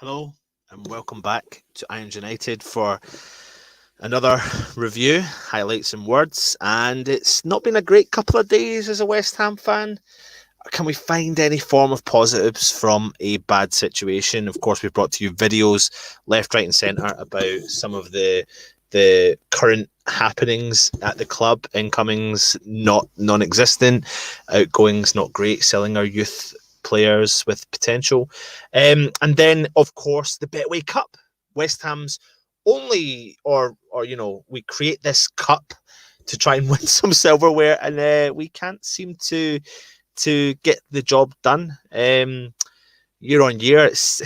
Hello and welcome back to Irons United for another review, highlights and words. And it's not been a great couple of days as a West Ham fan. Can we find any form of positives from a bad situation? Of course, we've brought to you videos left, right, and centre about some of the current happenings at the club. Incomings not non-existent, outgoings not great. Selling our youth players with potential, and then of course the Betway Cup. West Ham's only, or we create this cup to try and win some silverware, and we can't seem to get the job done. Year on year, it's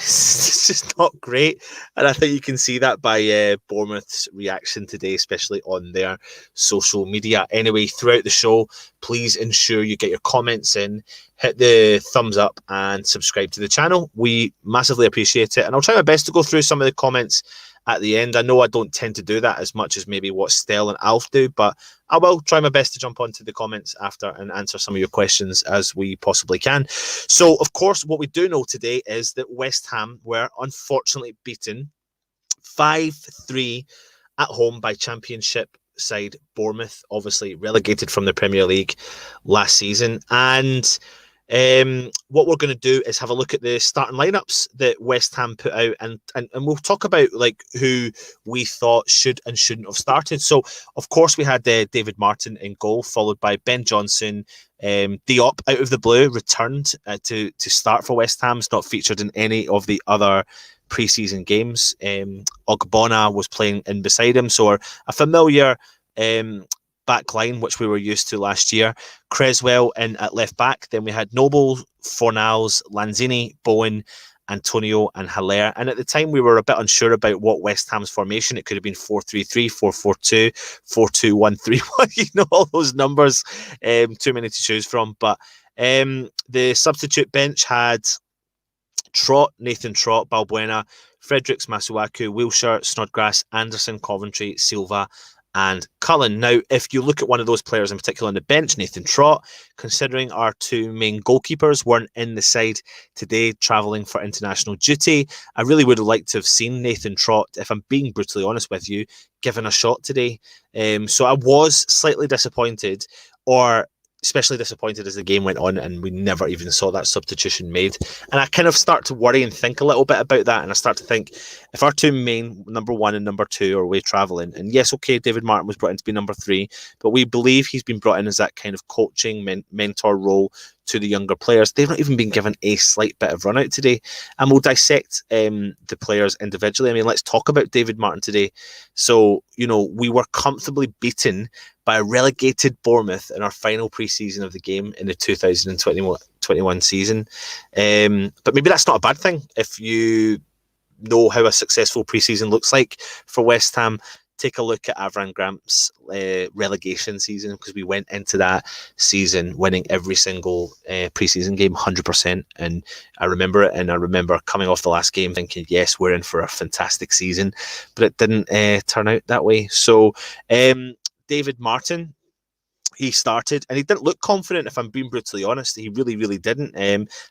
just not great, and I think you can see that by Bournemouth's reaction today, especially on their social media. Anyway, throughout the show, please ensure you get your comments in, hit the thumbs up, and subscribe to the channel. We massively appreciate it, and I'll try my best to go through some of the comments at the end. I know I don't tend to do that as much as maybe what Stel and Alf do, but I will try my best to jump onto the comments after and answer some of your questions as we possibly can. So, of course, what we do know today is that West Ham were unfortunately beaten 5-3 at home by Championship side Bournemouth, obviously relegated from the Premier League last season. And what we're going to do is have a look at the starting lineups that West Ham put out, and we'll talk about like who we thought should and shouldn't have started. So, of course, we had David Martin in goal, followed by Ben Johnson. Diop, out of the blue, returned to start for West Ham. It's not featured in any of the other preseason games. Ogbonna was playing in beside him, so a familiar back line, which we were used to last year. Creswell in at left back. Then we had Noble, Fornals, Lanzini, Bowen, Antonio, and Haller. And at the time, we were a bit unsure about what West Ham's formation. It could have been 4-3-3, 4-4-2, 4-2-1-3-1. You know, all those numbers. Too many to choose from. But the substitute bench had Nathan Trott, Balbuena, Fredericks, Masuaku, Wilshere, Snodgrass, Anderson, Coventry, Silva, and Cullen. Now, if you look at one of those players in particular on the bench, Nathan Trott, considering our two main goalkeepers weren't in the side today, travelling for international duty, I really would have liked to have seen Nathan Trott, if I'm being brutally honest with you, given a shot today. So I was slightly disappointed, or especially disappointed as the game went on and we never even saw that substitution made. And I kind of start to worry and think a little bit about that. And I start to think, if our two main, number one and number two, are away travelling, and yes, okay, David Martin was brought in to be number three, but we believe he's been brought in as that kind of coaching mentor role to the younger players. They've not even been given a slight bit of run out today. And we'll dissect the players individually. I mean, let's talk about David Martin today. So, we were comfortably beaten by a relegated Bournemouth in our final pre-season of the game in the 2021 season. But maybe that's not a bad thing. If you know how a successful pre-season looks like for West Ham, take a look at Avram Grant's relegation season, because we went into that season winning every single pre-season game 100%. And I remember it, and I remember coming off the last game thinking, yes, we're in for a fantastic season, but it didn't turn out that way. So David Martin, he started and he didn't look confident, if I'm being brutally honest. He really, really didn't.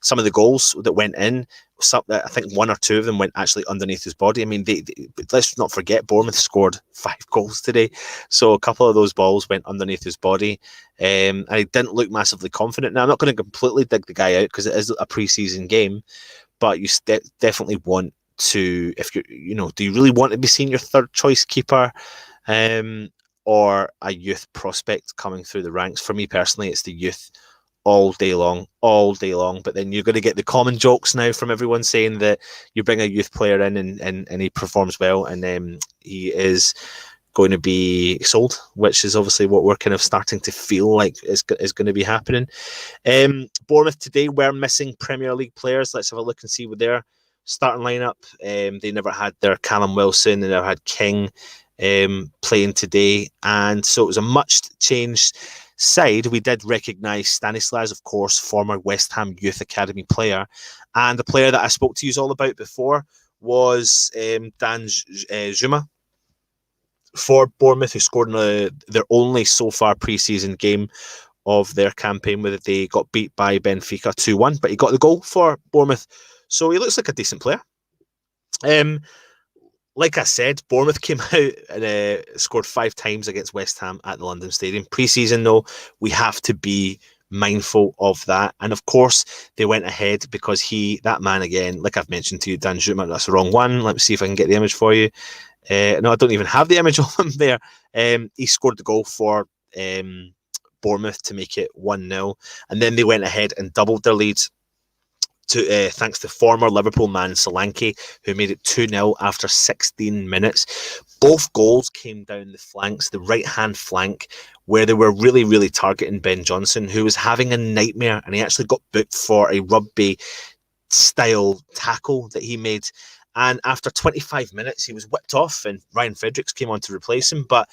Some of the goals that went in, I think one or two of them went actually underneath his body. I mean, let's not forget, Bournemouth scored 5 goals today. So a couple of those balls went underneath his body. And he didn't look massively confident. Now, I'm not going to completely dig the guy out because it is a pre-season game, but you definitely want to, if do you really want to be seeing your third choice keeper? Or a youth prospect coming through the ranks? For me personally, it's the youth all day long. But then you're going to get the common jokes now from everyone saying that you bring a youth player in and he performs well, and then he is going to be sold, which is obviously what we're kind of starting to feel like is going to be happening. Bournemouth today were missing Premier League players. Let's have a look and see what their starting lineup. They never had their Callum Wilson, they never had King playing today, and so it was a much changed side. We did recognise Stanislas, of course, former West Ham Youth Academy player, and the player that I spoke to you all about before was Dan Juma for Bournemouth, who scored in their only so far pre-season game of their campaign, where they got beat by Benfica 2-1, but he got the goal for Bournemouth, so he looks like a decent player. Like I said, Bournemouth came out and scored 5 times against West Ham at the London Stadium. Pre-season, though, we have to be mindful of that. And of course, they went ahead because that man again, like I've mentioned to you, Dan Schumann, that's the wrong one. Let me see if I can get the image for you. No, I don't even have the image of him there. He scored the goal for Bournemouth to make it 1-0. And then they went ahead and doubled their lead thanks to former Liverpool man Solanke, who made it 2-0 after 16 minutes. Both goals came down the flanks, the right-hand flank, where they were really, really targeting Ben Johnson, who was having a nightmare, and he actually got booked for a rugby-style tackle that he made. And after 25 minutes, he was whipped off, and Ryan Fredericks came on to replace him. But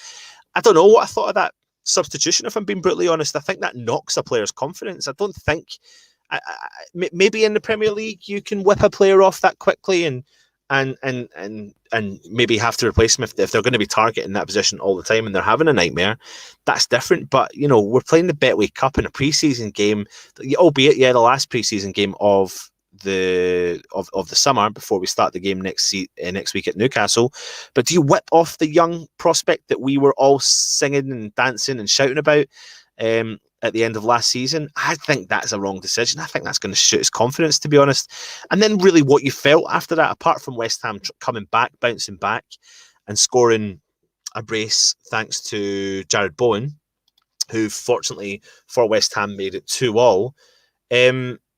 I don't know what I thought of that substitution, if I'm being brutally honest. I think that knocks a player's confidence. I don't think... maybe in the Premier League you can whip a player off that quickly and maybe have to replace them if they're going to be targeting that position all the time and they're having a nightmare. That's different. But we're playing the Betway Cup in a pre-season game, albeit the last pre-season game of the summer before we start the game next week at Newcastle. But do you whip off the young prospect that we were all singing and dancing and shouting about at the end of last season? I think that's a wrong decision. I think that's going to shoot his confidence, to be honest. And then really what you felt after that, apart from West Ham coming back, bouncing back and scoring a brace thanks to Jared Bowen, who fortunately for West Ham made it 2-2.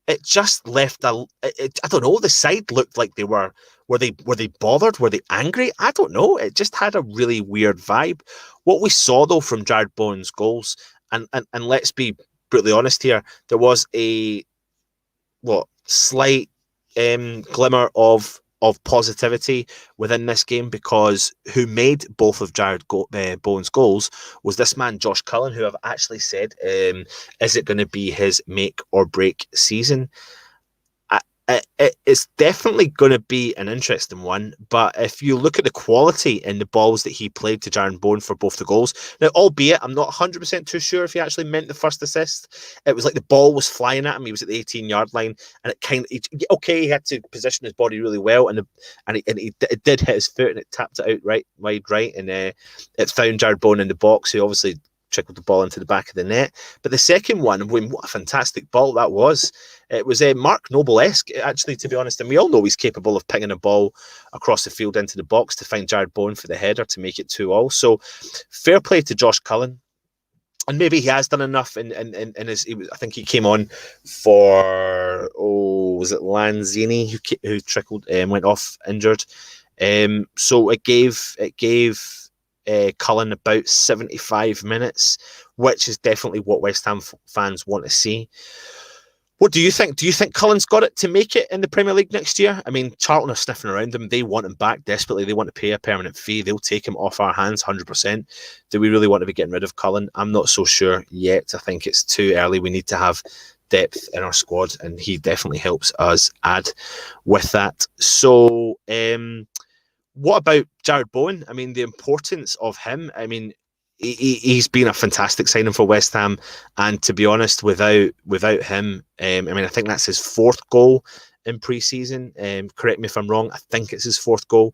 It just left I don't know, the side looked like they were they bothered? Were they angry? I don't know. It just had a really weird vibe. What we saw though from Jared Bowen's goals, and let's be brutally honest here, there was a slight glimmer of positivity within this game, because who made both of Jared Bowen's goals was this man Josh Cullen, who I've actually said, is it going to be his make or break season? It's definitely going to be an interesting one, but if you look at the quality in the balls that he played to Jared Bowen for both the goals, now albeit I'm not 100% too sure if he actually meant the first assist. It was like the ball was flying at him, he was at the 18-yard line, and he had to position his body really well, and it did hit his foot and it tapped it out wide right, and it found Jared Bowen in the box, who obviously trickled the ball into the back of the net. But the second one, what a fantastic ball that was. It was Mark Noble-esque, actually, to be honest, and we all know he's capable of pinging a ball across the field into the box to find Jared Bowen for the header to make it 2-2. So fair play to Josh Cullen. And maybe he has done enough in his... I think he came on for... was it Lanzini who trickled and went off injured? So it gave Cullen about 75 minutes, which is definitely what West Ham fans want to see. What do you think? Do you think Cullen's got it to make it in the Premier League next year? I mean, Charlton are sniffing around him. They want him back desperately. They want to pay a permanent fee. They'll take him off our hands 100%. Do we really want to be getting rid of Cullen? I'm not so sure yet. I think it's too early. We need to have depth in our squad, and he definitely helps us add with that. So, what about Jared Bowen? I mean, the importance of him. I mean, he's been a fantastic signing for West Ham, and to be honest, without him, I mean, I think that's his 4th goal in pre-season. Correct me if I'm wrong. I think it's his 4th goal.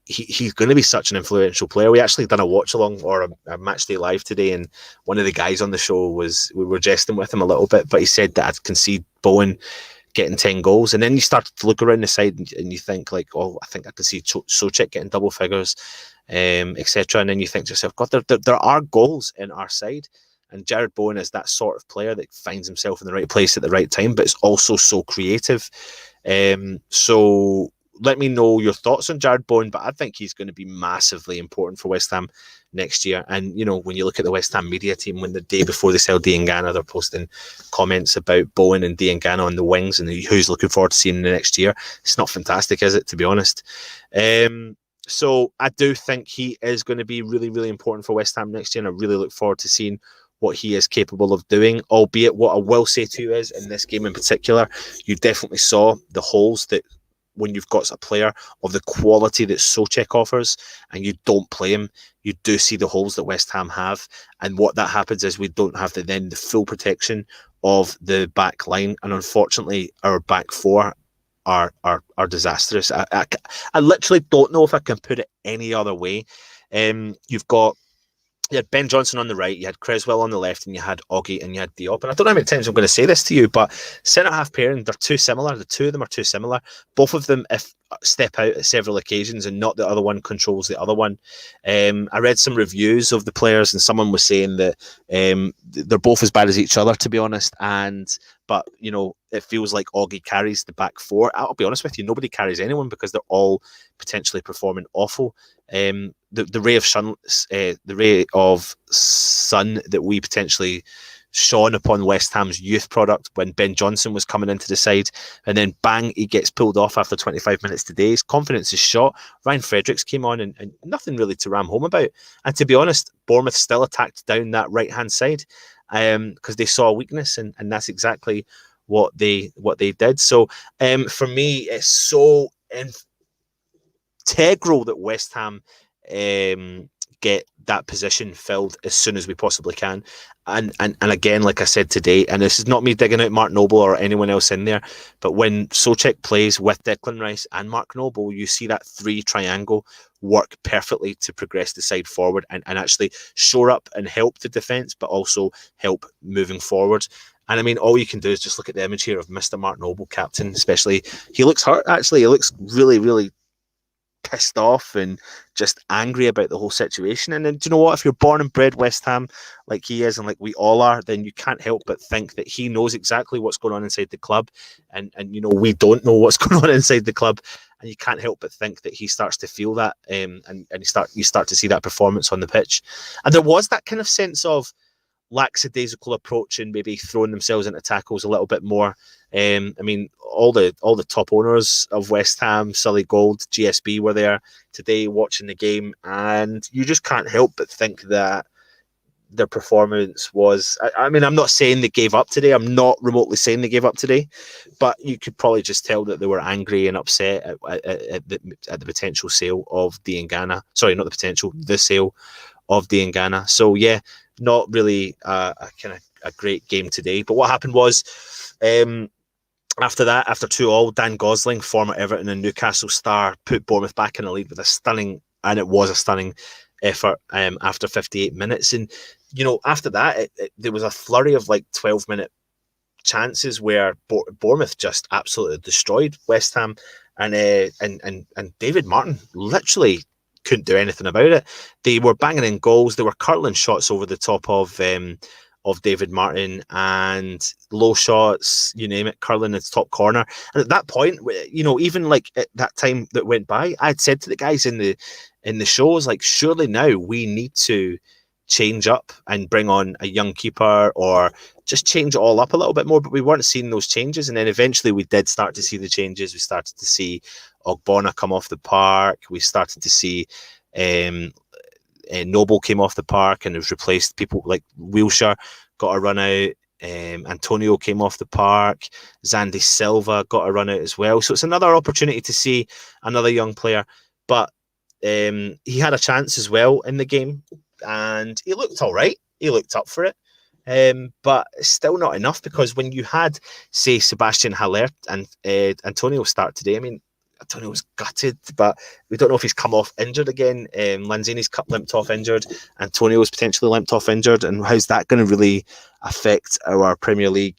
He's going to be such an influential player. We actually done a watch along or a match day live today, and one of the guys on the show we were jesting with him a little bit, but he said that I'd concede Bowen getting 10 goals, and then you start to look around the side and you think like, oh, I think I can see Souček getting double figures, etc. And then you think to yourself, God, there are goals in our side, and Jared Bowen is that sort of player that finds himself in the right place at the right time, but it's also so creative. So let me know your thoughts on Jared Bowen, but I think he's going to be massively important for West Ham next year. And, when you look at the West Ham media team, when the day before they sell Diangana, they're posting comments about Bowen and Diangana on the wings and who's looking forward to seeing in the next year. It's not fantastic, is it, to be honest? So I do think he is going to be really, really important for West Ham next year, and I really look forward to seeing what he is capable of doing, albeit what I will say to you is, in this game in particular, you definitely saw the holes that when you've got a player of the quality that Souček offers and you don't play him, you do see the holes that West Ham have. And what that happens is we don't have the full protection of the back line. And unfortunately, our back four are disastrous. I literally don't know if I can put it any other way. You've got you had Ben Johnson on the right, you had Creswell on the left, and you had Oggy and you had Diop. And I don't know how many times I'm going to say this to you, but centre half pairing, they're too similar. The two of them are too similar. Both of them, if step out at several occasions, and not the other one controls the other one. I read some reviews of the players, and someone was saying that they're both as bad as each other, to be honest. But it feels like Oggy carries the back four. I'll be honest with you, nobody carries anyone because they're all potentially performing awful. The ray of sun that we potentially shone upon West Ham's youth product when Ben Johnson was coming into the side, and then bang, he gets pulled off after 25 minutes today. His confidence is shot. Ryan Fredericks came on and nothing really to ram home about. And to be honest, Bournemouth still attacked down that right hand side because they saw a weakness, and that's exactly what they did. So for me, it's so integral that West Ham get that position filled as soon as we possibly can. And again, like I said today, and this is not me digging out Mark Noble or anyone else in there, but when Souček plays with Declan Rice and Mark Noble, you see that three triangle work perfectly to progress the side forward and actually shore up and help the defence, but also help moving forward. And I mean, all you can do is just look at the image here of Mr. Mark Noble, captain, especially. He looks hurt, actually. He looks really, really pissed off and just angry about the whole situation. And then, do you know what? If you're born and bred West Ham like he is and like we all are, then you can't help but think that he knows exactly what's going on inside the club. And we don't know what's going on inside the club. And you can't help but think that he starts to feel that, and you start to see that performance on the pitch. And there was that kind of sense of lackadaisical approach and maybe throwing themselves into tackles a little bit more. I mean, all the top owners of West Ham, Sully Gold, GSB were there today watching the game, and you just can't help but think that their performance was... I mean, I'm not saying they gave up today. I'm not remotely saying they gave up today, but you could probably just tell that they were angry and upset at the potential sale of Diangana. Sorry, not the potential, the sale of Diangana. So yeah, not really a great game today. But what happened was, after that, after 2-2, Dan Gosling, former Everton and Newcastle star, put Bournemouth back in the lead with a stunning effort after 58 minutes. And, after that, there was a flurry of like 12-minute chances where Bournemouth just absolutely destroyed West Ham. And David Martin literally couldn't do anything about it. They were banging in goals. They were curling shots over the top of David Martin and low shots, you name it, curling its top corner. And at that point, even like at that time that went by, I'd said to the guys in the shows, like, surely now we need to change up and bring on a young keeper or just change it all up a little bit more. But we weren't seeing those changes. And then eventually we did start to see the changes. We started to see Ogbonna come off the park. We started to see Noble came off the park and it was replaced. People like Wilshere got a run out. Antonio came off the park. Zandy Silva got a run out as well. So it's another opportunity to see another young player. But he had a chance as well in the game and he looked all right. He looked up for it. But still not enough, because when you had, say, Sebastian Haller and Antonio start today, I mean, Antonio was gutted, but we don't know if he's come off injured again. Lanzini's limped off injured. Antonio's potentially limped off injured. And how's that going to really affect our Premier League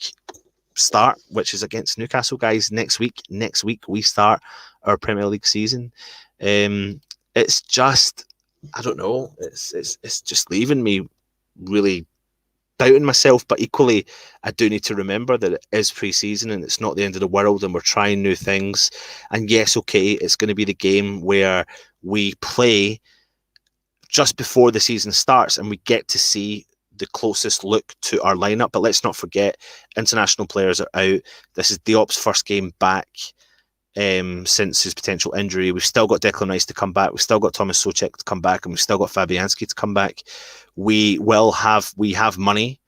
start, which is against Newcastle, guys, next week? Next week we start our Premier League season. It's just, I don't know. It's just leaving me really doubting myself, but equally I do need to remember that it is pre-season and it's not the end of the world and we're trying new things. And yes, okay, it's going to be the game where we play just before the season starts and we get to see the closest look to our lineup. But let's not forget, international players are out. This is Diop's first game back since his potential injury. We've still got Declan Rice to come back. We've still got Thomas Souček to come back, and we've still got Fabianski to come back. We have money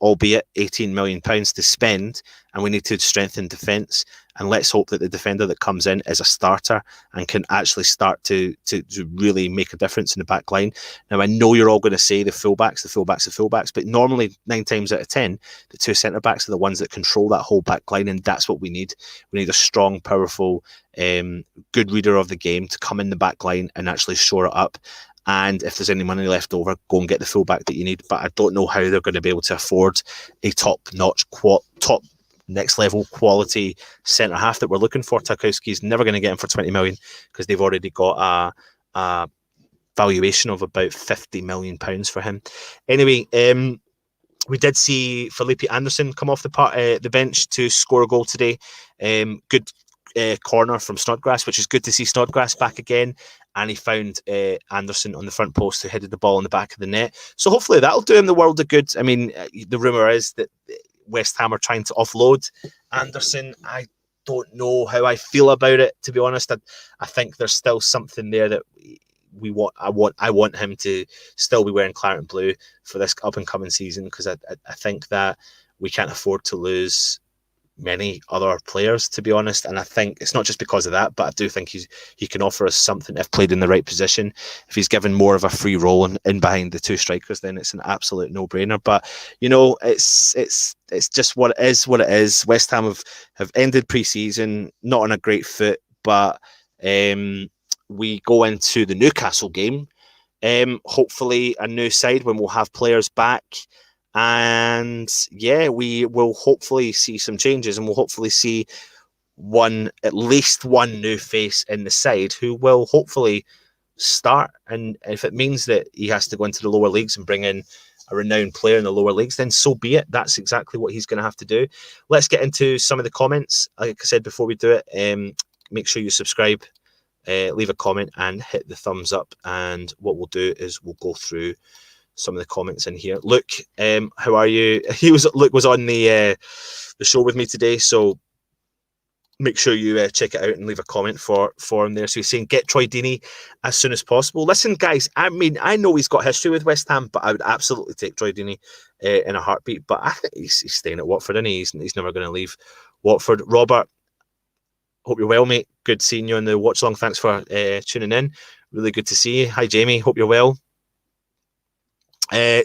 albeit £18 million to spend, and we need to strengthen defence. And let's hope that the defender that comes in is a starter and can actually start to really make a difference in the back line. Now, I know you're all going to say the fullbacks, but normally 9 times out of 10, the two centre-backs are the ones that control that whole back line, and that's what we need. We need a strong, powerful, good reader of the game to come in the back line and actually shore it up. And if there's any money left over, go and get the fullback that you need. But I don't know how they're going to be able to afford a top-notch, top next-level quality centre-half that we're looking for. Tarkowski's never going to get him for 20 million because they've already got a valuation of about £50 million for him. Anyway, we did see Felipe Anderson come off the bench to score a goal today. Good corner from Snodgrass, which is good to see Snodgrass back again. And he found Anderson on the front post who headed the ball in the back of the net. So hopefully that'll do him the world of good. I mean, the rumour is that West Ham are trying to offload Anderson. I don't know how I feel about it, to be honest. I think there's still something there that I want him to still be wearing claret and blue for this up and coming season, because I think that we can't afford to lose many other players, to be honest. And I think it's not just because of that, but I do think he can offer us something if played in the right position. If he's given more of a free role in behind the two strikers, then it's an absolute no-brainer. But you know, it's just what it is. West Ham have ended pre-season not on a great foot, but we go into the Newcastle game, hopefully a new side when we'll have players back. And yeah, we will hopefully see some changes, and we'll hopefully see at least one new face in the side who will hopefully start. And if it means that he has to go into the lower leagues and bring in a renowned player in the lower leagues, then so be it. That's exactly what he's going to have to do. Let's get into some of the comments. Like I said before we do it, make sure you subscribe, leave a comment, and hit the thumbs up. And what we'll do is we'll go through some of the comments in here. Luke, how are you? Luke was on the show with me today, so make sure you check it out and leave a comment for him there. So he's saying get Troy Deeney as soon as possible. Listen, guys, I mean, I know he's got history with West Ham, but I would absolutely take Troy Deeney in a heartbeat. But I think he's staying at Watford, and he's never going to leave Watford. Robert, hope you're well, mate. Good seeing you on the watch along. Thanks for tuning in. Really good to see you. Hi, Jamie. Hope you're well.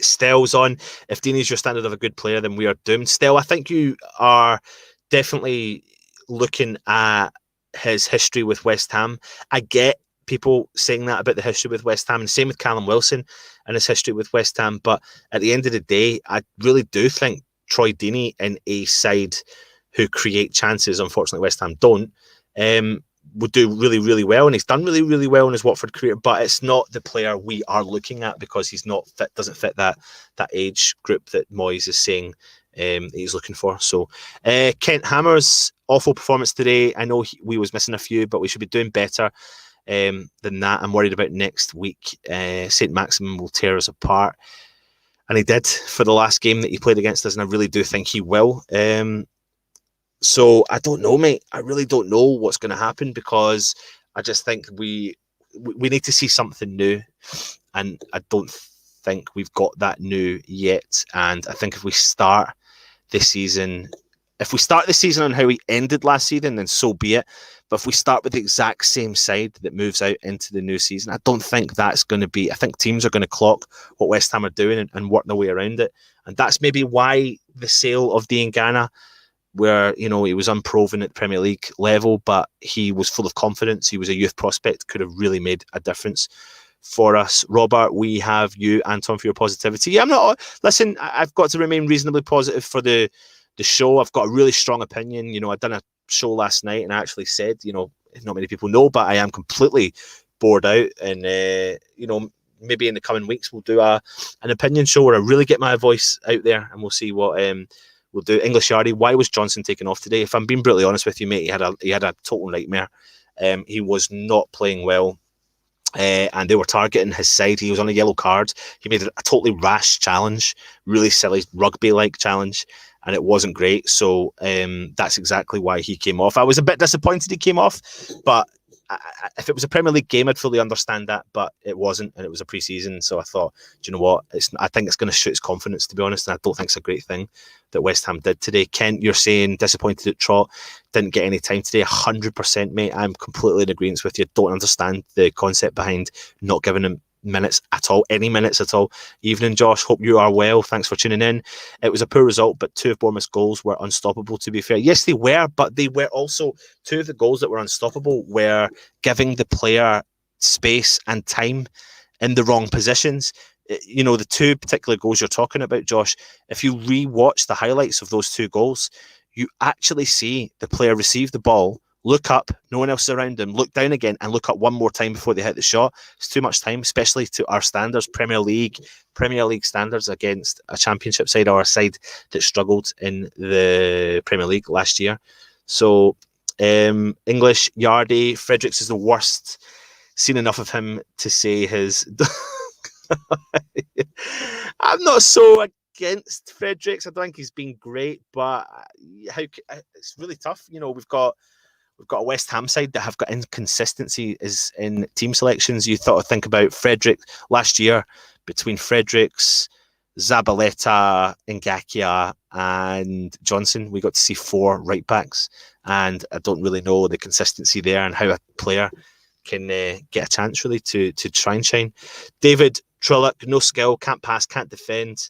Stell's on. If Deeney's your standard of a good player, then we are doomed. Stell, I think you are definitely looking at his history with West Ham. I get people saying that about the history with West Ham, and same with Callum Wilson and his history with West Ham. But at the end of the day, I really do think Troy Deeney in a side who create chances, unfortunately West Ham don't, would do really, really well, and he's done really, really well in his Watford career. But it's not the player we are looking at because he's not fit, doesn't fit that age group that Moyes is saying he's looking for. So Kent Hammer's awful performance today. I know we was missing a few, but we should be doing better than that. I'm worried about next week. St. Maximin will tear us apart, and he did for the last game that he played against us, and I really do think he will. So I don't know, mate. I really don't know what's going to happen, because I just think we need to see something new, and I don't think we've got that new yet. And I think if we start this season on how we ended last season, then so be it. But if we start with the exact same side that moves out into the new season, I don't think that's going to be. I think teams are going to clock what West Ham are doing and work their way around it, and that's maybe why the sale of Diangana, where, you know, he was unproven at Premier League level, but he was full of confidence. He was a youth prospect, could have really made a difference for us. Robert, we have you, Anton, for your positivity. Yeah, I'm not. Listen, I've got to remain reasonably positive for the show. I've got a really strong opinion. You know, I'd done a show last night, and I actually said, you know, not many people know, but I am completely bored out, and you know, maybe in the coming weeks we'll do an opinion show where I really get my voice out there, and we'll see what we'll do. English Yardie, why was Johnson taken off today? If I'm being brutally honest with you, mate, he had a total nightmare. He was not playing well, and they were targeting his side. He was on a yellow card. He made a totally rash challenge, really silly rugby-like challenge, and it wasn't great. So that's exactly why he came off. I was a bit disappointed he came off, but if it was a Premier League game, I'd fully understand that, but it wasn't, and it was a pre-season. So I thought, do you know what? I think it's going to shoot his confidence, to be honest, and I don't think it's a great thing that West Ham did today. Kent, you're saying disappointed at Trot, didn't get any time today. 100%, mate. I'm completely in agreement with you. Don't understand the concept behind not giving him minutes at all, any minutes at all. Evening, Josh. Hope you are well. Thanks for tuning in. It was a poor result, but 2 of Bournemouth's goals were unstoppable, to be fair. Yes, they were, but they were also 2 of the goals that were unstoppable were giving the player space and time in the wrong positions. You know, the 2 particular goals you're talking about, Josh, if you re-watch the highlights of those 2 goals, you actually see the player receive the ball, look up, no one else around him, look down again and look up one more time before they hit the shot. It's too much time, especially to our standards, Premier League standards, against a Championship side or a side that struggled in the Premier League last year. So English, Yardy, Fredericks is the worst. Seen enough of him to say his... I'm not so against Fredericks. I don't think he's been great, but it's really tough. You know, we've got a West Ham side that have got inconsistency in team selections. You think about Frederick last year, between Fredericks, Zabaleta, Ngakia and Johnson, we got to see 4 right backs, and I don't really know the consistency there and how a player can get a chance really to try and shine. David Trillock, no skill, can't pass, can't defend.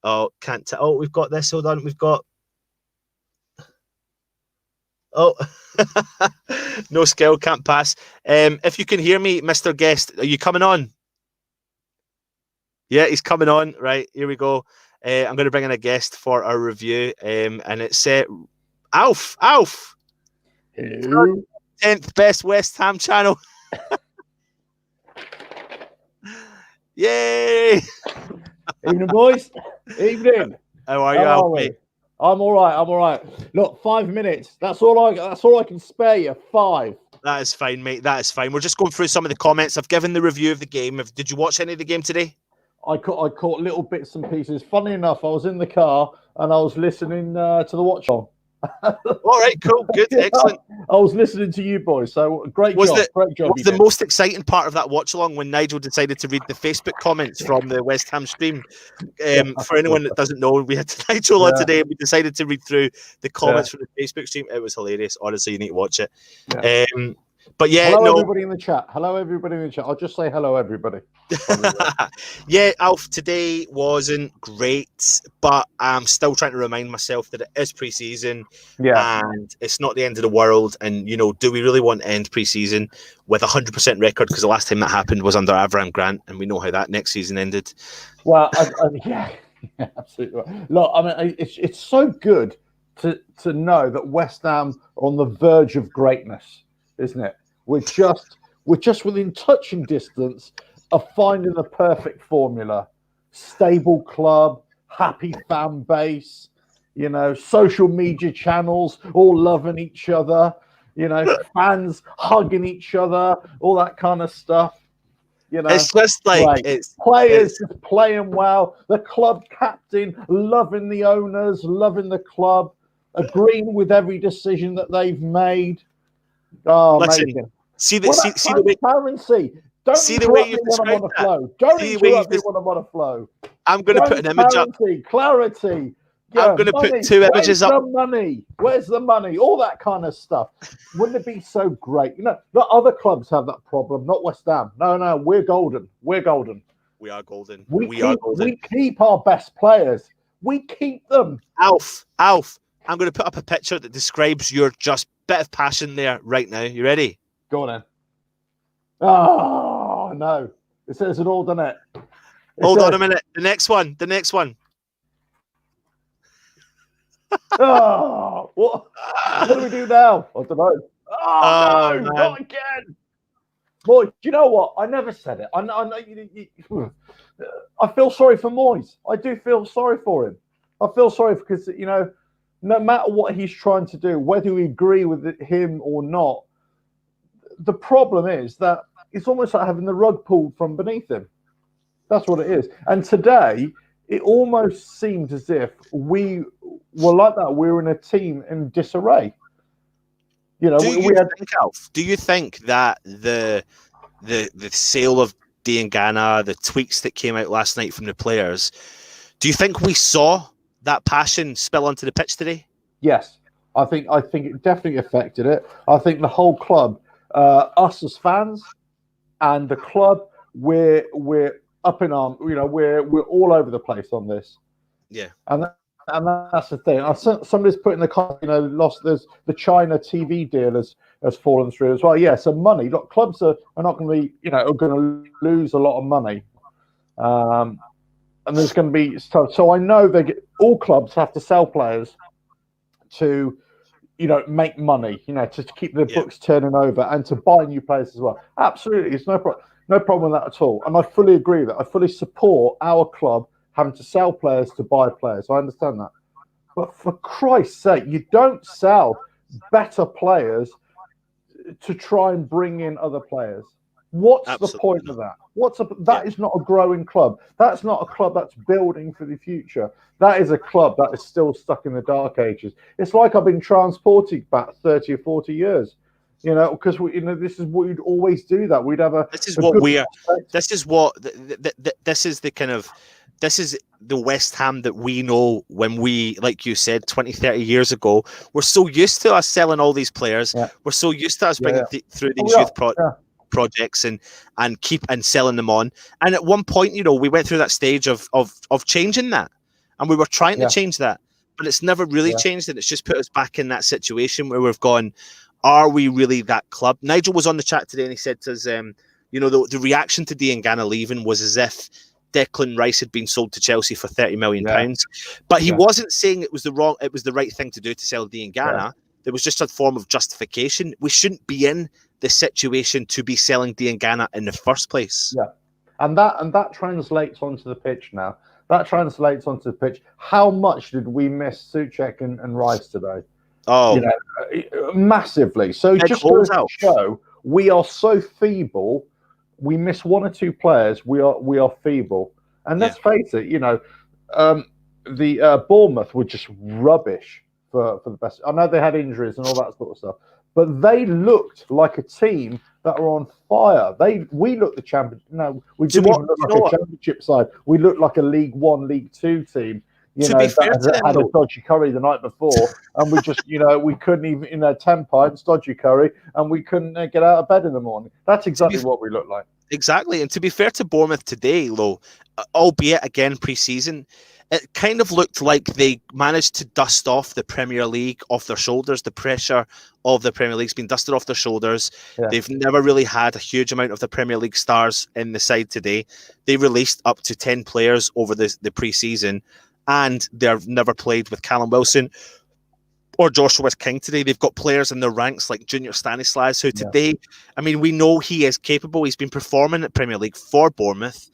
We've got this. Hold on, we've got. Oh, no skill, can't pass. If you can hear me, Mr. Guest, are you coming on? Yeah, he's coming on. Right, here we go. I'm going to bring in a guest for our review, and it's Alf. Hello. 10th best West Ham channel. Yay! Evening, boys. Evening. How are you, Alf, mate? I'm all right. Look, 5 minutes. That's all I can spare you. 5. That is fine, mate. That is fine. We're just going through some of the comments. I've given the review of the game. Did you watch any of the game today? I caught little bits and pieces. Funny enough, I was in the car and I was listening to the watch on. All right, cool, good, excellent. I was listening to you boys, so great job. Was the most exciting part of that watch along when Nigel decided to read the Facebook comments from the West Ham stream? For anyone that doesn't know, we had Nigel on today. We decided to read through the comments from the Facebook stream. It was hilarious. Honestly, you need to watch it. Yeah. But yeah, hello everybody in the chat. Hello everybody in the chat. I'll just say hello everybody. Yeah, Alf, today wasn't great, but I'm still trying to remind myself that it is pre-season, and it's not the end of the world. And you know, do we really want to end pre-season with 100% record? Because the last time that happened was under Avram Grant, and we know how that next season ended. Well, yeah, absolutely right. Look, I mean, it's so good to know that West Ham are on the verge of greatness, isn't it? We're just within touching distance of finding the perfect formula. Stable club, happy fan base, you know, social media channels all loving each other, you know, fans hugging each other, all that kind of stuff. You know, it's just like players just playing well. The club captain loving the owners, loving the club, agreeing with every decision that they've made. Oh, listen, amazing. See the transparency. Don't see the way you describe that. Flow. Don't interrupt me when I'm on a flow. I'm going to put an image up. Clarity. I'm going to put 2 images up. Where's the money? All that kind of stuff. Wouldn't it be so great? You know, the other clubs have that problem, not West Ham. No, we're golden. We're golden. We are golden. We keep our best players. We keep them. Alf, I'm going to put up a picture that describes your just bit of passion there right now. You ready? Go on then. Oh, no. It says it all, doesn't it? Hold on a minute. The next one. Oh, what do we do now? I don't know. Oh, no, not again. Boy, do you know what? I never said it. I know I feel sorry for Moyes. I do feel sorry for him. I feel sorry because, you know, no matter what he's trying to do, whether we agree with him or not, the problem is that it's almost like having the rug pulled from beneath him. That's what it is. And today, it almost seemed as if we were like that. We were in a team in disarray. You know, Do you think that the sale of Diangana, the tweets that came out last night from the players, do you think we saw that passion spill onto the pitch today? Yes, I think it definitely affected it. I think the whole club, us as fans, and the club, we're up in arms. You know, we're all over the place on this. Yeah, and that's the thing. Somebody's put in the comments, you know, there's the China TV deal has fallen through as well. Yeah, so money. Look, clubs are not going to be, you know, are going to lose a lot of money, and there's going to be stuff. So I know all clubs have to sell players to, you know, make money, you know, to keep the books turning over and to buy new players as well. Absolutely, it's no problem with that at all. And I fully agree with that. I fully support our club having to sell players to buy players. I understand that. But for Christ's sake, you don't sell better players to try and bring in other players. What's the point of that? That is not a growing club. That's not a club that's building for the future. That is a club that is still stuck in the dark ages. It's like I've been transported back 30 or 40 years. You know, because this is what we'd always do. That we'd have This is the West Ham that we know when we, like you said, 20, 30 years ago. We're so used to us selling all these players. Yeah. We're so used to us bringing through these youth projects and selling them on. And at one point, you know, we went through that stage of changing that. And we were trying to change that. But it's never really changed. And it's just put us back in that situation where we've gone, are we really that club? Nigel was on the chat today and he said to us, you know, the reaction to Diangana leaving was as if Declan Rice had been sold to Chelsea for £30 million. But he wasn't saying it was the right thing to do to sell Diangana. There was just a form of justification. We shouldn't be in the situation to be selling Diangana in the first place. Yeah. And that translates onto the pitch now. That translates onto the pitch. How much did we miss Souček and Rice today? Oh, you know, massively. So just to show we are so feeble. We miss one or two players. We are feeble. And let's face it, you know, the Bournemouth were just rubbish for the best. I know they had injuries and all that sort of stuff, but they looked like a team that are on fire. We looked the champion. No, we didn't even look like a championship side. We looked like a League One, League Two team. You know, that had a dodgy curry the night before, and we just, you know, we couldn't even, you know, 10 pints, dodgy curry, and we couldn't get out of bed in the morning. That's exactly what we look like. Exactly. And to be fair to Bournemouth today, Lo, albeit again pre-season, it kind of looked like they managed to dust off the Premier League off their shoulders. The pressure of the Premier League's been dusted off their shoulders. Yeah. They've never really had a huge amount of the Premier League stars in the side today. They released up to 10 players over the pre-season, and they've never played with Callum Wilson or Joshua King today. They've got players in their ranks like Junior Stanislas, who today, I mean, we know he is capable. He's been performing at Premier League for Bournemouth,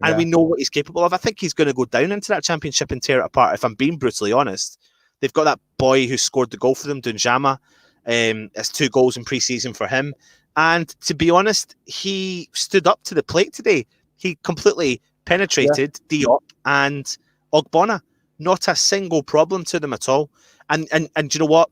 and we know what he's capable of. I think he's going to go down into that championship and tear it apart, if I'm being brutally honest. They've got that boy who scored the goal for them, Dunjama. It's 2 goals in pre-season for him. And to be honest, he stood up to the plate today. He completely penetrated Diop and Ogbonna. Not a single problem to them at all. And you know what?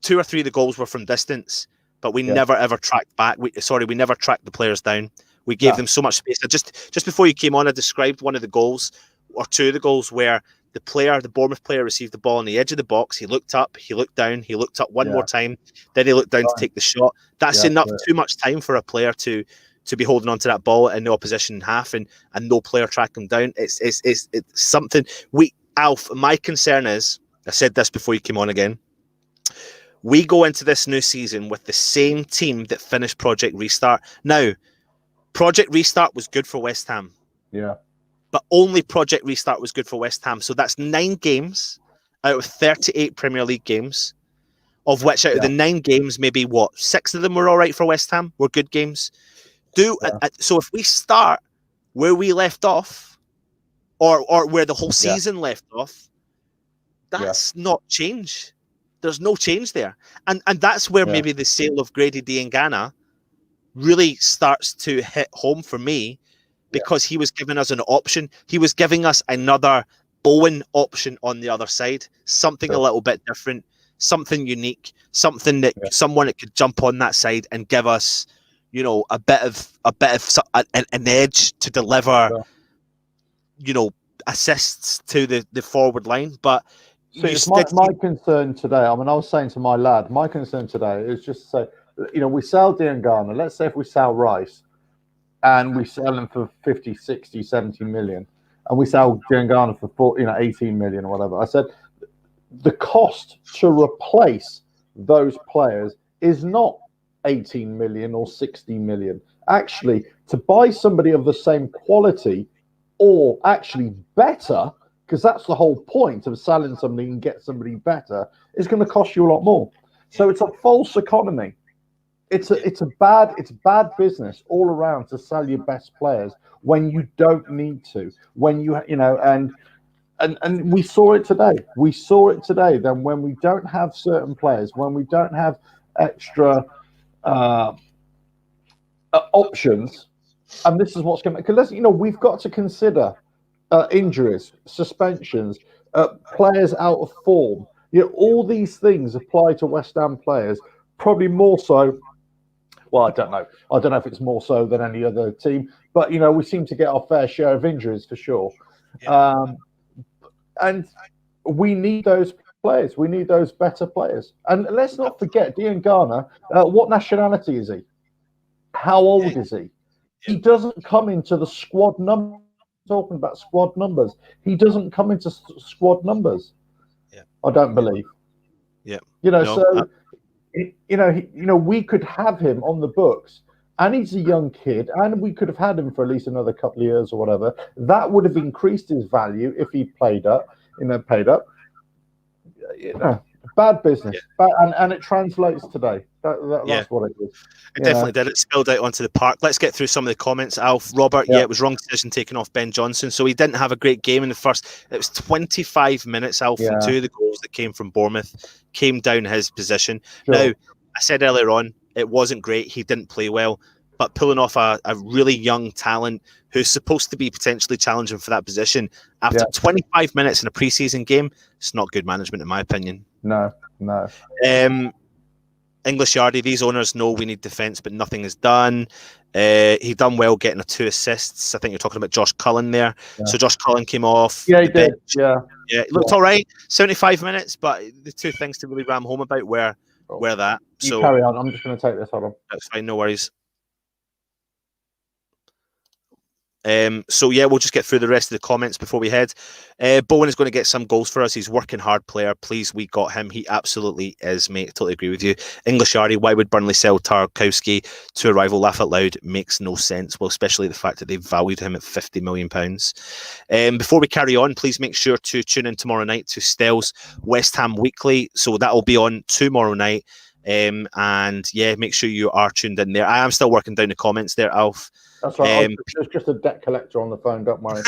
2 or 3 of the goals were from distance, but we never ever tracked back. We never tracked the players down. We gave them so much space. Just before you came on, I described one of the goals, or 2 of the goals, where the Bournemouth player received the ball on the edge of the box. He looked up, he looked down, he looked up one more time, then he looked down to take the shot. That's enough, too much time for a player to be holding on to that ball in the opposition half and no player track him down. It's something Alf, my concern is, I said this before you came on again, we go into this new season with the same team that finished Project Restart. Now, Project Restart was good for West Ham. Yeah. But only Project Restart was good for West Ham. So that's 9 games out of 38 Premier League games, of which out of the 9 games, maybe 6 of them were all right for West Ham, were good games. So if we start where we left off, or where the whole season left off, that's not change. There's no change there. And that's where maybe the sale of Grady Diangana really starts to hit home for me, because he was giving us an option. He was giving us another Bowen option on the other side, something a little bit different. something unique, something that someone that could jump on that side and give us, you know, a bit of an edge to deliver, you know, assists to the forward line. But see, it's my concern today. I mean, I was saying to my lad, my concern today is just to say, you know, we sell Diangana. Let's say if we sell Rice and we sell him for 50, 60, 70 million, and we sell Diangana for 18 million or whatever. I said the cost to replace those players is not 18 million or 60 million. Actually, to buy somebody of the same quality or actually better, because that's the whole point of selling something and get somebody better, is going to cost you a lot more. So it's a false economy. It's bad business all around to sell your best players when you don't need to. When you know, and we saw it today. We saw it today. Then when we don't have certain players, when we don't have extra options, and this is what's going to, because you know, we've got to consider injuries, suspensions, players out of form. You know, all these things apply to West Ham players, probably more so. Well, I don't know. I don't know if it's more so than any other team, but you know, we seem to get our fair share of injuries for sure. And we need those players. We need those better players. And let's not forget, Diangana. What nationality is he? How old is he? He doesn't come into the squad number. Talking about squad numbers, he doesn't come into squad numbers. I don't believe. You know, so we could have him on the books, and he's a young kid, and we could have had him for at least another couple of years or whatever. That would have increased his value if he paid up. You know, bad business, and it translates today. That's what it is. It definitely did. It spilled out onto the park. Let's get through some of the comments. Alf, Robert, it was wrong decision taking off Ben Johnson. So he didn't have a great game in the first. It was 25 minutes, Alf, and 2 of the goals that came from Bournemouth came down his position. Now, I said earlier on, it wasn't great. He didn't play well. But pulling off a really young talent who's supposed to be potentially challenging for that position after 25 minutes in a preseason game, it's not good management, in my opinion. No. English Yardie, these owners know we need defence, but nothing is done. He done well getting 2 assists. I think you're talking about Josh Cullen there. So Josh Cullen came off. Yeah, he did. Yeah, it looked all right. 75 minutes, but the 2 things to really ram home about were that. You carry on. I'm just going to take this. Hold on. That's fine. No worries. We'll just get through the rest of the comments before we head. Bowen is going to get some goals for us. He's a working hard player. Please, we got him. He absolutely is, mate. Totally agree with you. English Yardie, why would Burnley sell Tarkowski to a rival? Laugh out loud. Makes no sense. Well, especially the fact that they valued him at £50 million. Before we carry on, please make sure to tune in tomorrow night to Stell's West Ham Weekly. So that will be on tomorrow night. Make sure you are tuned in there. I am still working down the comments there, Alf. That's right. There's just a debt collector on the phone. Don't worry.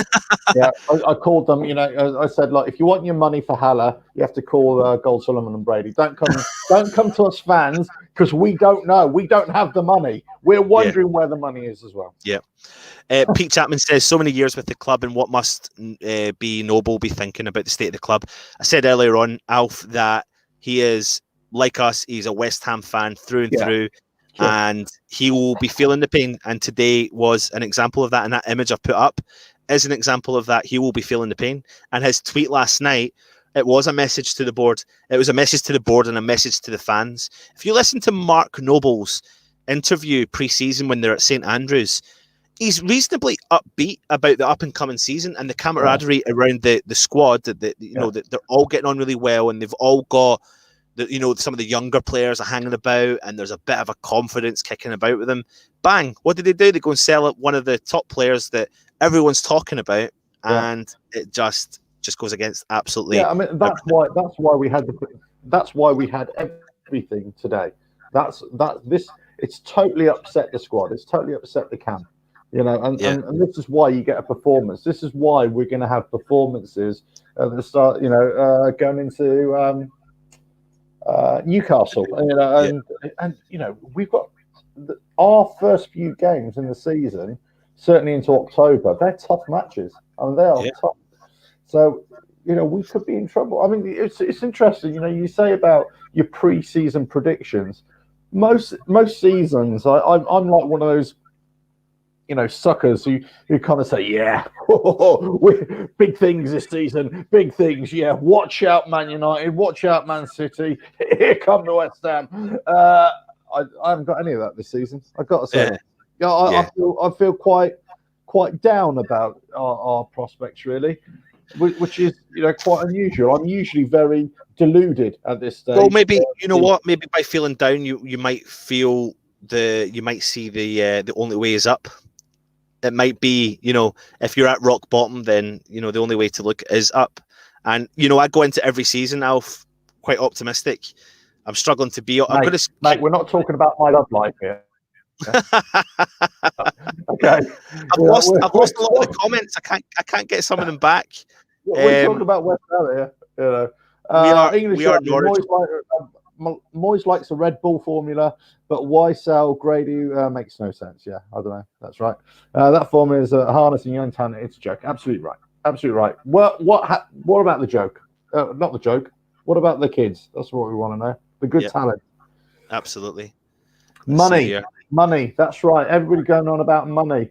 I called them. You know, I said, like, if you want your money for Haller, you have to call Gold Solomon and Brady. Don't come to us fans, because we don't know. We don't have the money. We're wondering where the money is as well. Yeah. Pete Chapman says, so many years with the club, and what must be Noble be thinking about the state of the club? I said earlier on, Alf, that he is like us. He's a West Ham fan through and through. Sure. And he will be feeling the pain. And today was an example of that. And that image I've put up is an example of that. He will be feeling the pain. And his tweet last night, it was a message to the board. It was a message to the board and a message to the fans. If you listen to Mark Noble's interview pre-season when they're at St Andrews, he's reasonably upbeat about the up-and-coming season and the camaraderie around the squad. That they're all getting on really well, and they've all got some of the younger players are hanging about, and there's a bit of a confidence kicking about with them. Bang! What did they do? They go and sell one of the top players that everyone's talking about, and it just goes against absolutely. Yeah, I mean that's why we had everything today. It's totally upset the squad. It's totally upset the camp. You know, and this is why you get a performance. This is why we're going to have performances at the start. You know, going into Newcastle, and we've got our first few games in the season, certainly into October. They're tough matches. I mean, they are tough. So we could be in trouble. I mean, it's interesting. You say about your pre-season predictions. Most seasons, I'm like one of those suckers who kind of say, yeah, big things this season, big things. Yeah, watch out, Man United, watch out, Man City. Here come the West Ham. I haven't got any of that this season. I've got to say, I feel quite down about our prospects, really, which is quite unusual. I'm usually very deluded at this stage. Well, maybe what? Maybe by feeling down, you might feel you might see the only way is up. It might be, if you're at rock bottom, then, the only way to look is up. And, I go into every season, Alf, quite optimistic. I'm struggling to be... Mate, we're not talking about my love life here. Yeah? Okay. I've lost a lot of the comments. I can't get some of them back. We're talking about West Ham here. We are Norwich. Moyes likes the Red Bull formula, but why sell Grady makes no sense. Yeah, I don't know. That's right. That formula is harnessing young talent. It's a joke. Absolutely right. Absolutely right. What about the joke? Not the joke. What about the kids? That's what we want to know. The good talent. Absolutely. Money. That's right. Everybody going on about money.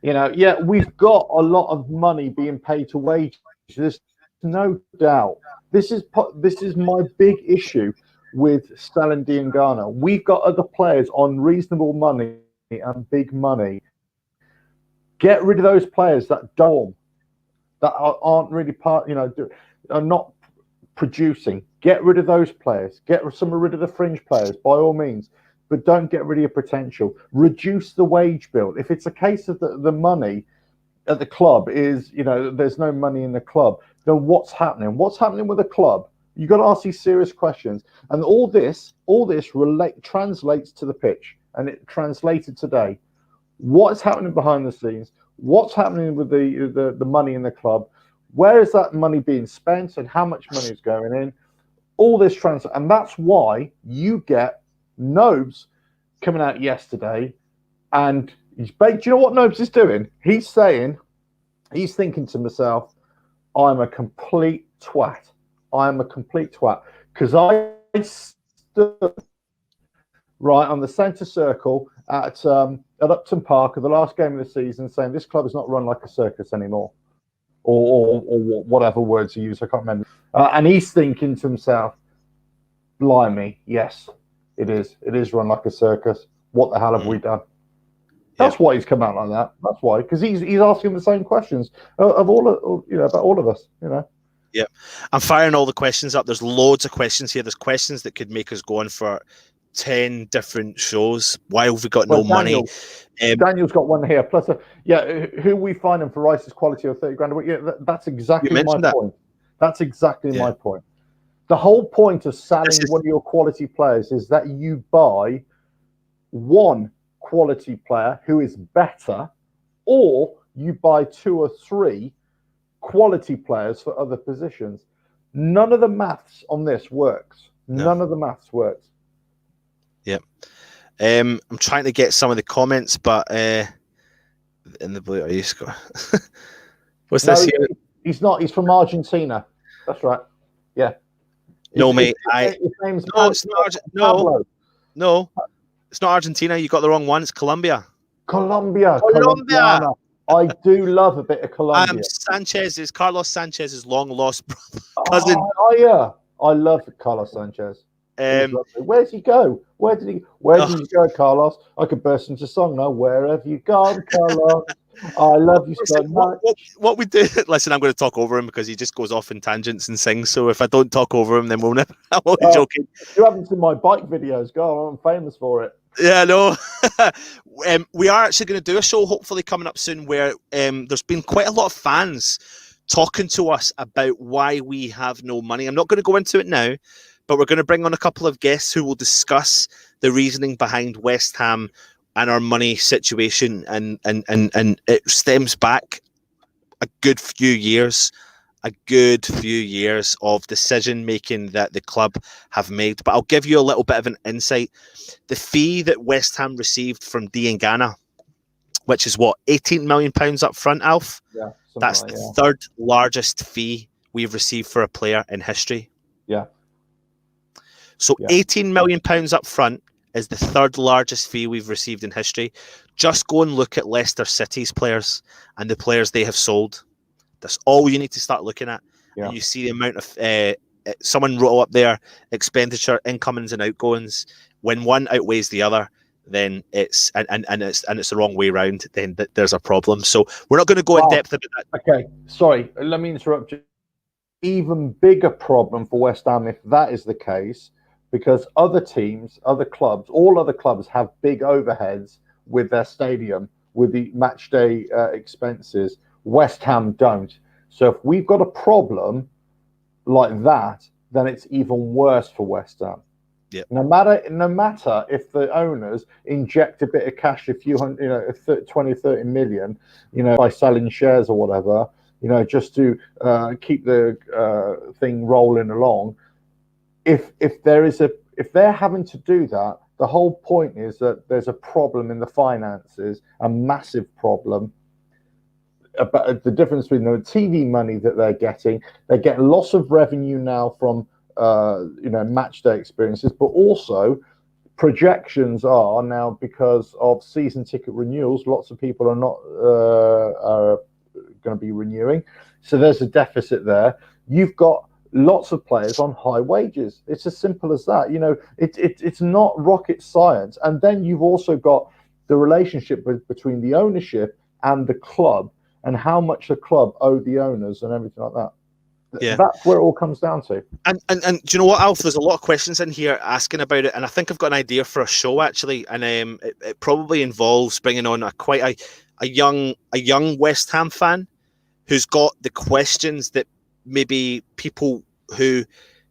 We've got a lot of money being paid to wages. There's no doubt. This is my big issue with selling Diangana. We've got other players on reasonable money and big money. Get rid of those players that aren't really are not producing. Get rid of those players. Get rid of the fringe players by all means, but don't get rid of your potential. Reduce the wage bill. If it's a case of the money at the club is, there's no money in the club, then what's happening? What's happening with the club? You've got to ask these serious questions. And all this translates to the pitch. And it translated today. What's happening behind the scenes? What's happening with the money in the club? Where is that money being spent and how much money is going in? All this and that's why you get Nobes coming out yesterday, and do you know what Nobes is doing? He's thinking to himself, I'm a complete twat. Because I stood right on the centre circle at Upton Park at the last game of the season saying this club is not run like a circus anymore. Or whatever words he used, I can't remember. And he's thinking to himself, blimey, yes, it is. It is run like a circus. What the hell have we done? That's why he's come out like that. That's why, because he's asking the same questions of all about all of us. Yeah, I'm firing all the questions up. There's loads of questions here. There's questions that could make us go on for 10 different shows. Why have we got no money? Daniel's got one here. Plus, who we finding for Rice's quality of 30 grand a week? Yeah, that's exactly my point. That's exactly my point. The whole point of selling one of your quality players is that you buy one quality player who is better, or you buy 2 or 3 quality players for other positions. None of the maths on this works. None of the maths works. Yep. I'm trying to get some of the comments, but in the blue, are you what's this here? He's not. He's from Argentina. That's right. Yeah. No, mate. His name's No, it's not Argentina. You got the wrong one. It's Colombia. Colombia. I do love a bit of Colombia. Carlos Sanchez's long lost cousin. Oh yeah, I love Carlos Sanchez. Where'd he go? Where did you go, Carlos? I could burst into song now. Where have you gone, Carlos? I love you so much. What we do? Listen, I'm going to talk over him because he just goes off in tangents and sings. So if I don't talk over him, then we'll never. I'm only joking. You haven't seen my bike videos. Go on, I'm famous for it. Yeah, no. We are actually going to do a show, hopefully coming up soon, where there's been quite a lot of fans talking to us about why we have no money. I'm not going to go into it now, but we're going to bring on a couple of guests who will discuss the reasoning behind West Ham and our money situation, and it stems back a good few years of decision making that the club have made. But I'll give you a little bit of an insight. The fee that West Ham received from Diangana, which is what, £18 million up front, Alf? Yeah, that's the third largest fee we've received for a player in history. Yeah. So £18 million up front is the third largest fee we've received in history. Just go and look at Leicester City's players and the players they have sold. That's all you need to start looking at. Yeah. And you see the amount of someone wrote up there expenditure, incomings and outgoings. When one outweighs the other, then it's the wrong way around. Then there's a problem. So we're not going to go in depth about that. Okay, sorry, let me interrupt you. Even bigger problem for West Ham if that is the case, because other teams, other clubs, all other clubs have big overheads with their stadium, with the match day expenses. West Ham don't. So if we've got a problem like that, then it's even worse for West Ham. Yep. No matter if the owners inject a bit of cash, a few hundred, 20, 30 million, by selling shares or whatever, just to keep the thing rolling along. If they're having to do that, the whole point is that there's a problem in the finances, a massive problem. About the difference between the TV money that they're getting lots of revenue now from match day experiences, but also projections are now, because of season ticket renewals, lots of people are not going to be renewing, so there's a deficit there. You've got lots of players on high wages. It's as simple as that. It's not rocket science. And then you've also got the relationship between the ownership and the club, and how much the club owe the owners and everything like that. Yeah, that's where it all comes down to. And do you know what, Alf? There's a lot of questions in here asking about it, and I think I've got an idea for a show actually, and it probably involves bringing on a young West Ham fan who's got the questions that maybe people who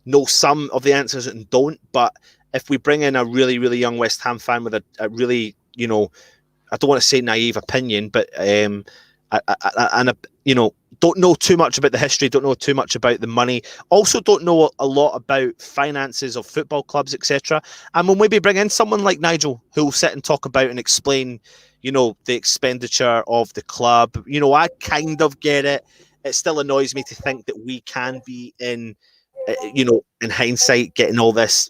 know some of the answers and don't. But if we bring in a really, really young West Ham fan with a really, I don't want to say naive opinion, but don't know too much about the history, don't know too much about the money, also don't know a lot about finances of football clubs, etc. And we'll maybe bring in someone like Nigel who will sit and talk about and explain, the expenditure of the club. I kind of get it. It still annoys me to think that we can be in hindsight getting all this.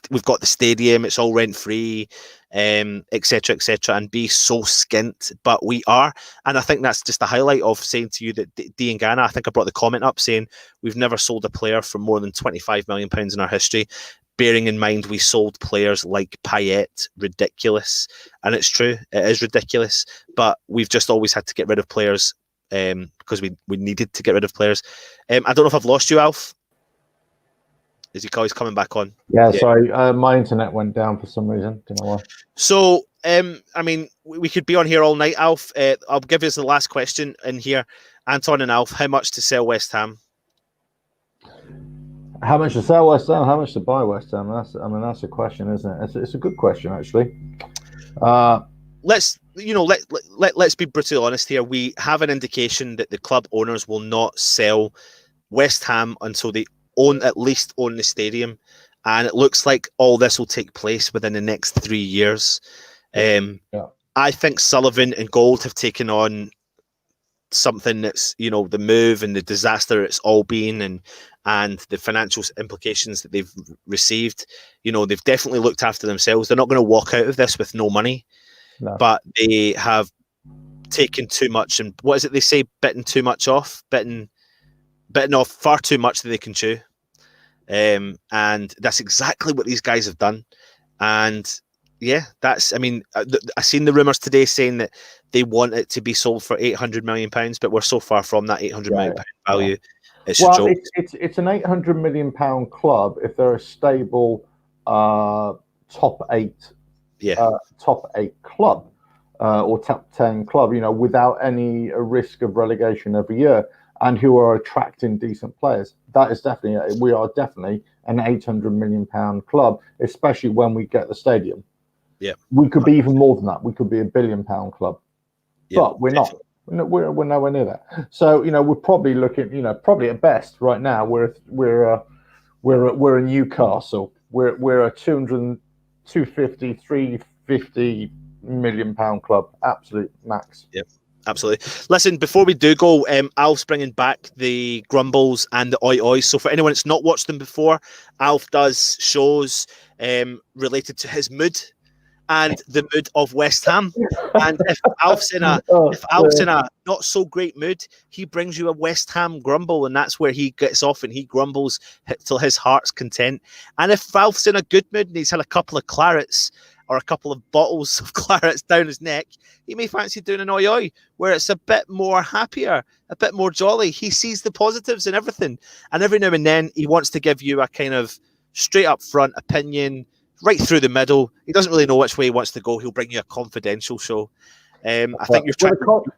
We've got the stadium, it's all rent free, etc., and be so skint, but we are. And I think that's just a highlight of saying to you that Dean Ghana, I think I brought the comment up saying we've never sold a player for more than £25 million in our history, bearing in mind we sold players like Payet. Ridiculous. And it's true, it is ridiculous, but we've just always had to get rid of players because we needed to get rid of players. I don't know if I've lost you, Alf. Is he always coming back on? Yeah. Sorry, my internet went down for some reason. Don't know why. So, we could be on here all night, Alf. I'll give you the last question in here. Anton and Alf, how much to sell West Ham? How much to sell West Ham? How much to buy West Ham? That's a question, isn't it? It's a good question, actually. Let's be brutally honest here. We have an indication that the club owners will not sell West Ham until they at least own the stadium, and it looks like all this will take place within the next 3 years. I think Sullivan and Gold have taken on something that's the move and the disaster it's all been, and the financial implications that they've received. They've definitely looked after themselves. They're not going to walk out of this with no money, but they have taken too much, and what is it they say, bitten off far too much that they can chew. And that's exactly what these guys have done. And yeah, I seen the rumours today saying that they want it to be sold for £800 million, but we're so far from that £800 million value. It's a joke. It's an £800 million club if they're a stable top eight club or top 10 club, without any risk of relegation every year, and who are attracting decent players. We are definitely an £800 million club, especially when we get the stadium. Yeah, we could be even more than that. We could be £1 billion club, but we're definitely not. We're nowhere near that. So we're probably looking. Probably at best right now we're a Newcastle. We're a 250, 350 £1 million club, absolute max. Yep. Absolutely. Listen, before we do go, Alf's bringing back the Grumbles and the Oi Oi. So for anyone that's not watched them before, Alf does shows related to his mood and the mood of West Ham. And if Alf's in a not so great mood, he brings you a West Ham grumble, and that's where he gets off and he grumbles till his heart's content. And if Alf's in a good mood and he's had a couple of clarets or a couple of bottles of clarets down his neck, he may fancy doing an oi oi, where it's a bit more happier, a bit more jolly. He sees the positives in everything. And every now and then he wants to give you a kind of straight up front opinion, right through the middle. He doesn't really know which way he wants to go. He'll bring you a confidential show. I think you're trying.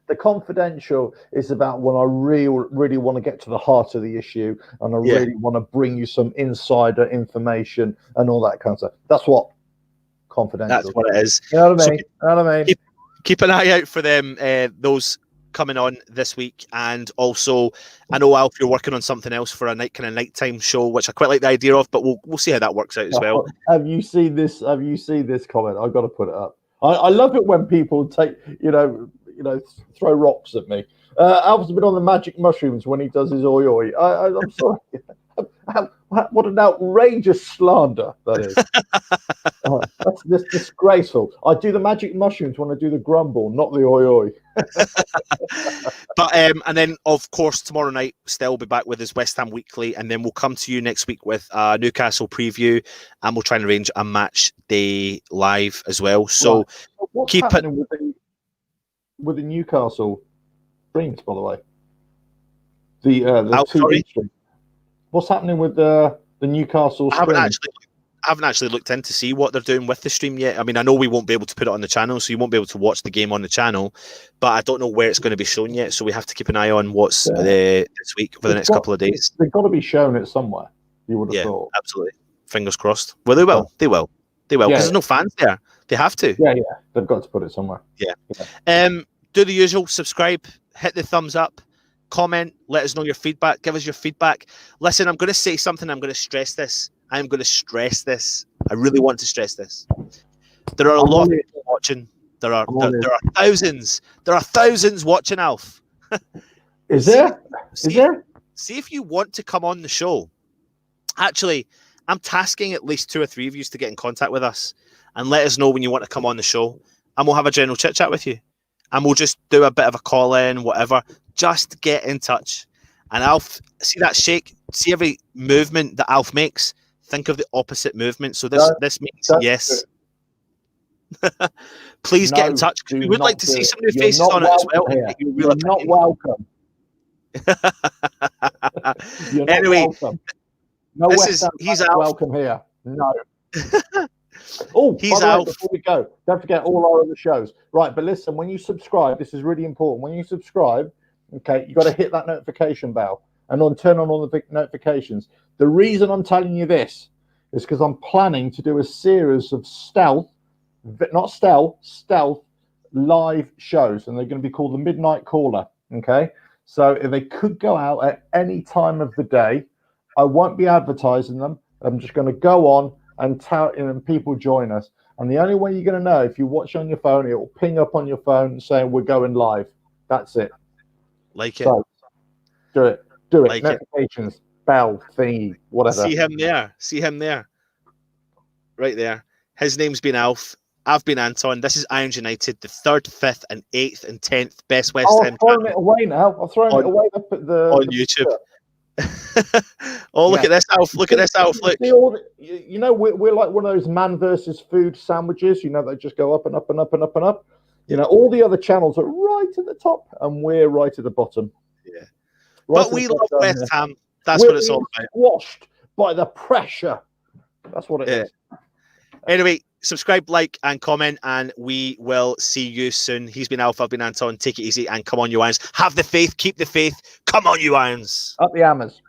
The confidential is about when I really want to get to the heart of the issue, and I really want to bring you some insider information and all that kind of stuff. That's what confidential. That's what it is. You know what I mean? Keep an eye out for them. Those coming on this week, and also I know Alf, you're working on something else for a nighttime show, which I quite like the idea of, but we'll see how that works out as well. Have you seen this comment? I've got to put it up. I love it when people take throw rocks at me. Alf's been on the magic mushrooms when he does his oi oi. I'm sorry. What an outrageous slander that is. That's just disgraceful. I do the magic mushrooms when I do the grumble, not the oi oi. But and then of course tomorrow night Stell will be back with his West Ham Weekly, and then we'll come to you next week with a Newcastle preview, and we'll try and arrange a match day live as well. So what's happening with the Newcastle streams, by the way? The two streams. What's happening with the Newcastle stream? I haven't actually looked in to see what they're doing with the stream yet. I mean, I know we won't be able to put it on the channel, so you won't be able to watch the game on the channel, but I don't know where it's going to be shown yet, so we have to keep an eye on what's this week for the next couple of days. They've got to be shown it somewhere, you would have thought. Absolutely. Fingers crossed. Well, they will. They will. Because there's no fans there. They have to. Yeah. They've got to put it somewhere. Yeah. Do the usual. Subscribe. Hit the thumbs up. Comment, let us know your feedback, give us your feedback. Listen, I'm going to say something, I'm going to stress this. I'm going to stress this. I really want to stress this. There are a lot of people watching. There are thousands. There are thousands watching, Alf. Is there? See if you want to come on the show. Actually, I'm tasking at least 2 or 3 of you to get in contact with us and let us know when you want to come on the show, and we'll have a general chit chat with you. And we'll just do a bit of a call in, whatever. Just get in touch. And Alf, see that shake? See every movement that Alf makes? Think of the opposite movement. So this means yes. Please get in touch. We would like to see some of your faces on it as well. You're not welcome. You're not welcome. No, he's Alf. Welcome here. No. Oh, he's out. Before we go, don't forget all our other shows. Right, but listen, when you subscribe, this is really important. When you subscribe, okay, you got to hit that notification bell and turn on all the notifications. The reason I'm telling you this is because I'm planning to do a series of stealth live shows, and they're going to be called the Midnight Caller. Okay, so they could go out at any time of the day. I won't be advertising them. I'm just going to go on and people join us. And the only way you're going to know, if you watch on your phone, it will ping up on your phone saying we're going live. That's it. Like it. So, do it. Like Notifications, bell, thingy, whatever. See him there. Right there. His name's been Alf. I've been Anton. This is Irons United, the 3rd, 5th, and 8th and 10th best West Ham. I've thrown it away now. I've thrown it away on YouTube. Look at this, Alf. Look at this, Alf. Look. We're like one of those man versus food sandwiches. They just go up and up and up and up and up. All the other channels are right at the top, and we're right at the bottom. Yeah. But we love West Ham. That's what it's all about. Squashed by the pressure. That's what it is. Anyway, subscribe, like, and comment, and we will see you soon. He's been Alf, I've been Anton. Take it easy, and come on, you Irons. Have the faith, keep the faith. Come on, you Irons. Up the hammers.